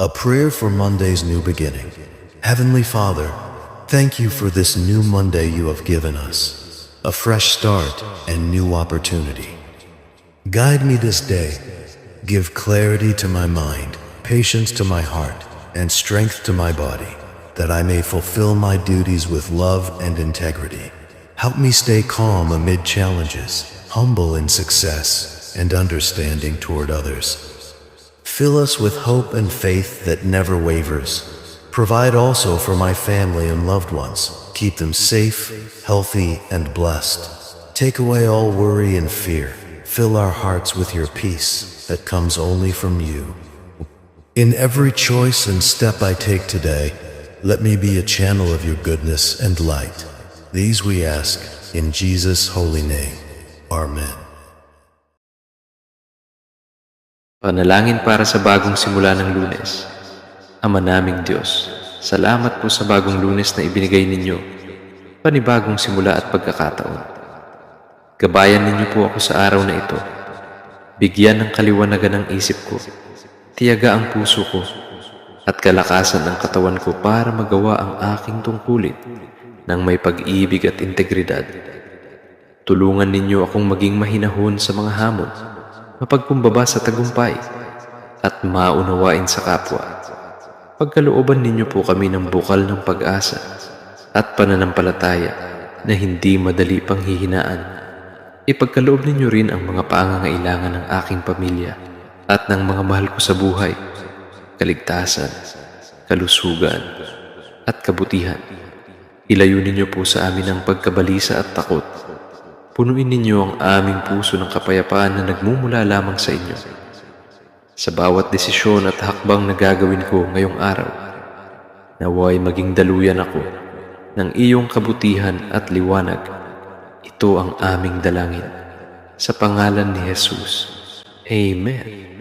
A prayer for Monday's new beginning. Heavenly Father, thank you for this new Monday you have given us, a fresh start and new opportunity. Guide me this day. Give clarity to my mind, patience to my heart, and strength to my body, that I may fulfill my duties with love and integrity. Help me stay calm amid challenges, humble in success, and understanding toward others. Fill us with hope and faith that never wavers. Provide also for my family and loved ones. Keep them safe, healthy, and blessed. Take away all worry and fear. Fill our hearts with your peace that comes only from you. In every choice and step I take today, let me be a channel of your goodness and light. These we ask in Jesus' holy name. Amen. Panalangin para sa bagong simula ng Lunes. Ama naming Diyos, salamat po sa bagong Lunes na ibinigay ninyo, panibagong simula at pagkakataon. Gabayan ninyo po ako sa araw na ito. Bigyan ng kaliwanagan ang isip ko, tiyaga ang puso ko, at kalakasan ng katawan ko para magawa ang aking tungkulin ng may pag-ibig at integridad. Tulungan ninyo akong maging mahinahon sa mga hamon, mapagkumbaba sa tagumpay, at maunawain sa kapwa. Pagkalooban ninyo po kami ng bukal ng pag-asa at pananampalataya na hindi madali pang hihinaan. Ipagkaloob ninyo rin ang mga pangangailangan ng aking pamilya at ng mga mahal ko sa buhay, kaligtasan, kalusugan, at kabutihan. Ilayo ninyo po sa amin ang pagkabalisa at takot. Punuin ninyo ang aming puso ng kapayapaan na nagmumula lamang sa inyo. Sa bawat desisyon at hakbang na gagawin ko ngayong araw, naway maging daluyan ako ng iyong kabutihan at liwanag. Ito ang aming dalangin. Sa pangalan ni Jesus. Amen.